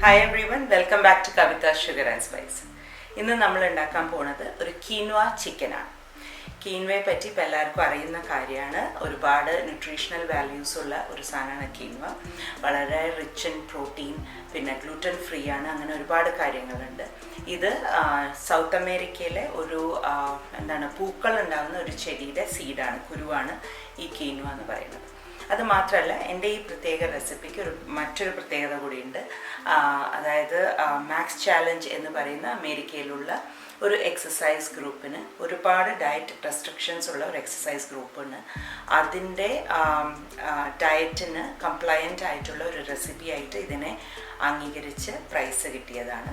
Hi everyone, welcome back to Kavita Sugar and Spice. ഇന്ന് നമ്മൾ ഉണ്ടാക്കാൻ പോകുന്നത് ഒരു quinoa chicken ആണ്. Quinoa പറ്റി എല്ലാവർക്കും അറിയുന്ന കാര്യമാണ്. ഒരുപാട് ന്യൂട്രീഷണൽ വാല്യൂസ് ഉള്ള ഒരു സാധനമാണ് quinoa. വളരെ റിച്ച് ഇൻ പ്രോട്ടീൻ, പിന്നെ ഗ്ലൂട്ടൻ ഫ്രീ ആണ്. അങ്ങനെ ഒരുപാട് കാര്യങ്ങളുണ്ട്. ഇത് സൗത്ത് അമേരിക്കയിലെ ഒരു പൂക്കൾ ഉണ്ടാകുന്ന ഒരു ചെടിയുടെ സീഡാണ്, കുരുവാണ് ഈ quinoa എന്ന് പറയുന്നത്. അത് മാത്രമല്ല, എൻ്റെ ഈ പ്രത്യേക റെസിപ്പിക്ക് മറ്റൊരു പ്രത്യേകത കൂടിയുണ്ട്. അതായത് മാക്സ് ചാലഞ്ച് എന്ന് പറയുന്ന അമേരിക്കയിലുള്ള ഒരു എക്സസൈസ് ഗ്രൂപ്പിന്, ഒരുപാട് ഡയറ്റ് റെസ്ട്രിക്ഷൻസ് ഉള്ള ഒരു എക്സസൈസ് ഗ്രൂപ്പിന് അതിൻ്റെ ഡയറ്റിന് കംപ്ലയൻ്റ് ആയിട്ടുള്ള ഒരു റെസിപ്പി ആയിട്ട് ഇതിനെ അംഗീകരിച്ച് പ്രൈസ് കിട്ടിയതാണ്.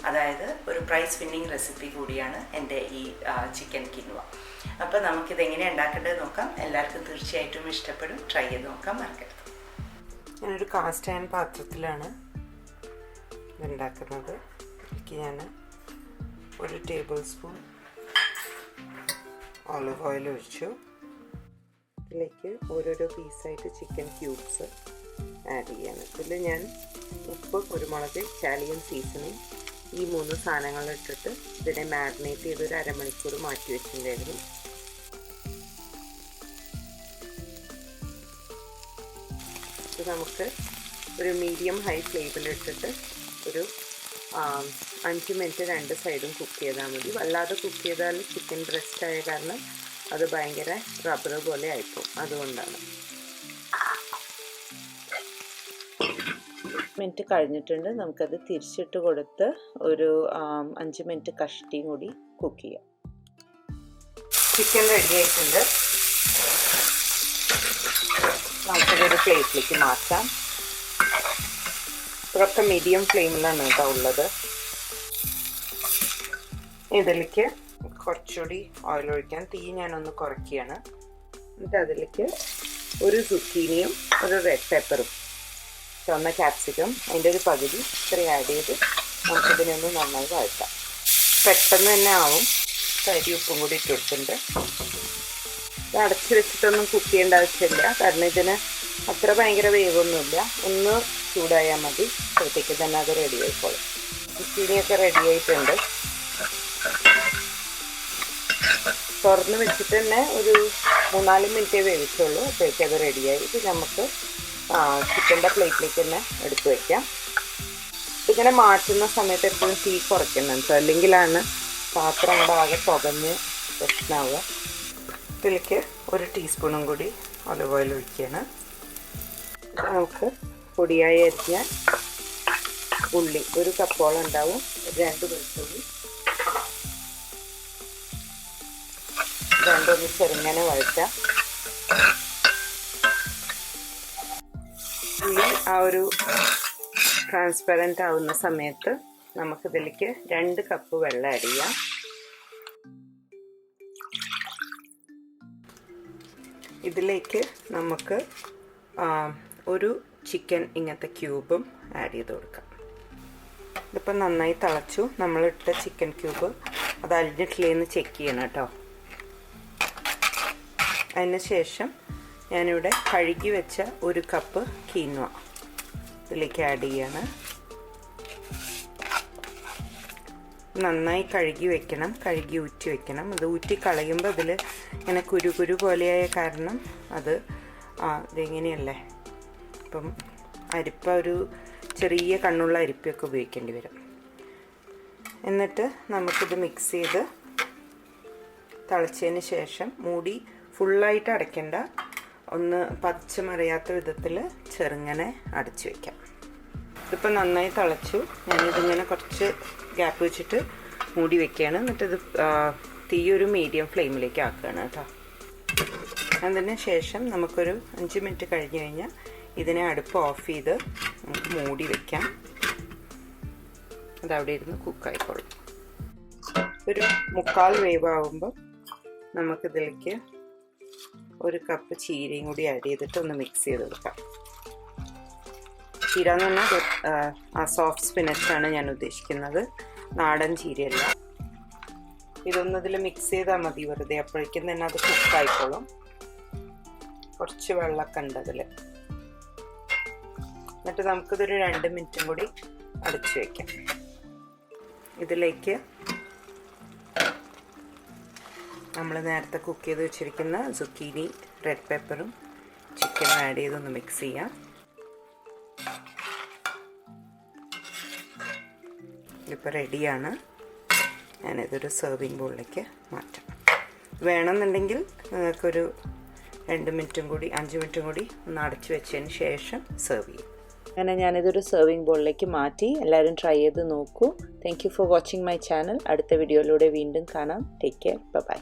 അതായത് ഒരു പ്രൈസ് വിന്നിങ് റെസിപ്പി കൂടിയാണ് എൻ്റെ ഈ ചിക്കൻ കിനുവ. അപ്പോൾ നമുക്കിതെങ്ങനെ ഉണ്ടാക്കേണ്ടത് നോക്കാം. എല്ലാവർക്കും തീർച്ചയായിട്ടും ഇഷ്ടപ്പെടും. ട്രൈ ചെയ്ത് നോക്കാം, മറക്കരുത്. ഞാനൊരു കാസ്റ്റ് അയൺ പാത്രത്തിലാണ് ഇതുണ്ടാക്കുന്നത്. ഇതിലേക്ക് ഞാൻ 1 ടേബിൾ സ്പൂൺ ഓലിവ് ഓയിൽ ഒഴിച്ചു. ഇതിലേക്ക് ഓരോരോ പീസായിട്ട് ചിക്കൻ ക്യൂബ്സ് ആഡ് ചെയ്യാണ്. ഇതിൽ ഞാൻ ഉപ്പ്, കുരുമുളക്, ഇറ്റാലിയൻ സീസണിങ് ഈ 3 സാധനങ്ങൾ ഇട്ടിട്ട് ഇതിനെ മാരിനേറ്റ് ചെയ്ത് ഒരു അരമണിക്കൂർ മാറ്റി വെച്ചിട്ടുണ്ടായിരുന്നു. ഇത് നമുക്ക് ഒരു മീഡിയം ഹൈ ഫ്ലെയിമിലിട്ടിട്ട് ഒരു 5 മിനിറ്റ് 2 സൈഡും കുക്ക് ചെയ്താൽ മതി. വല്ലാതെ കുക്ക് ചെയ്താൽ ചിക്കൻ ബ്രസ്റ്റ് ആയ കാരണം അത് ഭയങ്കര റബ്ബർ പോലെ ആയിപ്പോവും. അതുകൊണ്ടാണ്. മിനിറ്റ് കഴിഞ്ഞിട്ടുണ്ട്. നമുക്കത് തിരിച്ചിട്ട് കൊടുത്ത് ഒരു 5 മിനിറ്റ് കഷ്ടിയും കൂടി കുക്ക് ചെയ്യാം. ചിക്കൻ റെഡി ആയിട്ടുണ്ട്. നമുക്കതൊരു പ്ലേറ്റിലേക്ക് മാറ്റാം. ഇതൊക്കെ മീഡിയം ഫ്ലെയിമിലാണ് കേട്ടോ ഉള്ളത്. ഇതിലേക്ക് കുറച്ചുകൂടി ഓയിൽ ഒഴിക്കാൻ തീ ഞാനൊന്ന് കുറയ്ക്കുകയാണ്. എന്നിട്ട് അതിലേക്ക് ഒരു സുക്കീനിയും ഒരു റെഡ് പെപ്പറും ചുവന്ന ക്യാപ്സിക്കം അതിൻ്റെ ഒരു പകുതി ഇത്ര ആഡ് ചെയ്ത് നമുക്കിതിനെ ഒന്ന് നന്നായി വഴറ്റാം. പെട്ടെന്ന് തന്നെ ആവും. കരി ഉപ്പും കൂടി ഇട്ട് കൊടുത്തിട്ടുണ്ട്. ഇത് അടച്ച് വെച്ചിട്ടൊന്നും കുക്ക് ചെയ്യേണ്ട ആവശ്യമില്ല, കാരണം ഇതിന് അത്ര ഭയങ്കര വേവൊന്നുമില്ല. ഒന്ന് ചൂടായാൽ മതി, അപ്പോഴത്തേക്ക് തന്നെ അത് റെഡി ആയിക്കോളും. ചുക്കിനിയൊക്കെ റെഡി ആയിട്ടുണ്ട്. തുറന്ന് വെച്ചിട്ട് തന്നെ ഒരു 3-4 മിനിറ്റേ വേവിച്ചുള്ളൂ. അപ്പോഴേക്കും അത് റെഡിയായി. ഇത് നമുക്ക് ചിക്കൻ്റെ പ്ലേറ്റിലേക്ക് തന്നെ എടുത്ത് വയ്ക്കാം. ഇങ്ങനെ മാറ്റുന്ന സമയത്ത് എപ്പോഴും തീ കുറയ്ക്കണം, അല്ലെങ്കിലാണ് പാത്രം കൂടെ ആകെ പുകഞ്ഞ് പ്രശ്നമാവുക. ഇതിലേക്ക് 1 ടീസ്പൂണും കൂടി ഒലിവ് ഓയിൽ ഒഴിക്കുകയാണ്. നമുക്ക് പൊടിയായി അരിഞ്ഞ ഉള്ളി 1 കപ്പോളം ഉണ്ടാവും, 2 വെളുത്തുള്ളി, രണ്ടൊന്ന് ചെറുങ്ങനെ വഴറ്റാം. ഉള്ളി ആ ഒരു ട്രാൻസ്പെറൻ്റ് ആവുന്ന സമയത്ത് നമുക്കിതിലേക്ക് 2 കപ്പ് വെള്ളം ആഡ് ചെയ്യാം. ഇതിലേക്ക് നമുക്ക് ഒരു ചിക്കൻ ഇങ്ങനത്തെ ക്യൂബും ആഡ് ചെയ്ത് കൊടുക്കാം. ഇതിപ്പോൾ നന്നായി തിളച്ചു. നമ്മളിട്ട ചിക്കൻ ക്യൂബ് അത് അലിഞ്ഞിട്ടില്ലേന്ന് ചെക്ക് ചെയ്യണം കേട്ടോ. അതിന് ശേഷം ഞാനിവിടെ കഴുകി വെച്ച 1 കപ്പ് quinoa ഇതിലേക്ക് ആഡ് ചെയ്യാണ്. നന്നായി കഴുകി വെക്കണം, കഴുകി ഊറ്റി വെക്കണം. അത് ഊറ്റി കളയുമ്പോൾ അതിൽ ഇങ്ങനെ കുരു പോലെയായ കാരണം അത് ഇതിങ്ങനെയല്ലേ, ഇപ്പം അരിപ്പ ഒരു ചെറിയ കണ്ണുള്ള അരിപ്പൊക്കെ ഉപയോഗിക്കേണ്ടി വരും. എന്നിട്ട് നമുക്കിത് മിക്സ് ചെയ്ത് തിളച്ചതിന് ശേഷം മൂടി ഫുള്ളായിട്ട് അടയ്ക്കേണ്ട, ഒന്ന് പച്ചമറിയാത്ത വിധത്തിൽ ചെറുങ്ങനെ അടച്ചു വയ്ക്കാം. ഇതിപ്പോൾ നന്നായി തിളച്ചു. ഞാനിതിങ്ങനെ കുറച്ച് ഗ്യാപ്പ് വെച്ചിട്ട് മൂടി വെക്കുകയാണ്. എന്നിട്ടിത് തീ ഒരു മീഡിയം ഫ്ലെയിമിലേക്ക് ആക്കുകയാണ് കേട്ടോ. അതിന് ശേഷം നമുക്കൊരു 5 മിനിറ്റ് കഴിഞ്ഞ് കഴിഞ്ഞാൽ ഇതിനെ അടുപ്പ് ഓഫ് ചെയ്ത് നമുക്ക് മൂടി വയ്ക്കാം. അതവിടെ ഇരുന്ന് കുക്കായിക്കോളും. ഒരു 1/4 വേവ് ആകുമ്പോൾ നമുക്കിതിലേക്ക് 1 കപ്പ് ചീരയും കൂടി ആഡ് ചെയ്തിട്ട് ഒന്ന് മിക്സ് ചെയ്ത് കൊടുക്കാം. ചീര എന്ന് പറഞ്ഞാൽ ആ സോഫ്റ്റ് സ്പിനച്ചാണ് ഞാൻ ഉദ്ദേശിക്കുന്നത്, നാടൻ ചീരയല്ല. ഇതൊന്നതിൽ മിക്സ് ചെയ്താൽ മതി വെറുതെ, അപ്പോഴേക്കും തന്നെ അത് കുക്കായിക്കോളും. കുറച്ച് വെള്ളമൊക്കെ ഉണ്ട് അതിൽ. എന്നിട്ട് നമുക്കിതൊരു 2 മിനിറ്റും കൂടി അടച്ചു വയ്ക്കാം. ഇതിലേക്ക് നമ്മൾ നേരത്തെ കുക്ക് ചെയ്ത് വെച്ചിരിക്കുന്ന സുക്കീനി, റെഡ് പെപ്പറും ചിക്കനും ആഡ് ചെയ്തൊന്ന് മിക്സ് ചെയ്യാം. ഇതിപ്പോൾ റെഡിയാണ്. ഞാനിതൊരു സെർവിങ് ബോളിലേക്ക് മാറ്റാം. വേണമെന്നുണ്ടെങ്കിൽ നിങ്ങൾക്കൊരു 2 മിനിറ്റും കൂടി 5 മിനിറ്റും കൂടി ഒന്ന് അടച്ചു വെച്ചതിന് ശേഷം സെർവ് ചെയ്യും. അങ്ങനെ ഞാനിതൊരു സെർവിങ് ബോളിലേക്ക് മാറ്റി. എല്ലാവരും ട്രൈ ചെയ്ത് നോക്കൂ. Thank you for watching my channel. അടുത്ത വീഡിയോയിലൂടെ വീണ്ടും കാണാം. Take care. ബൈ.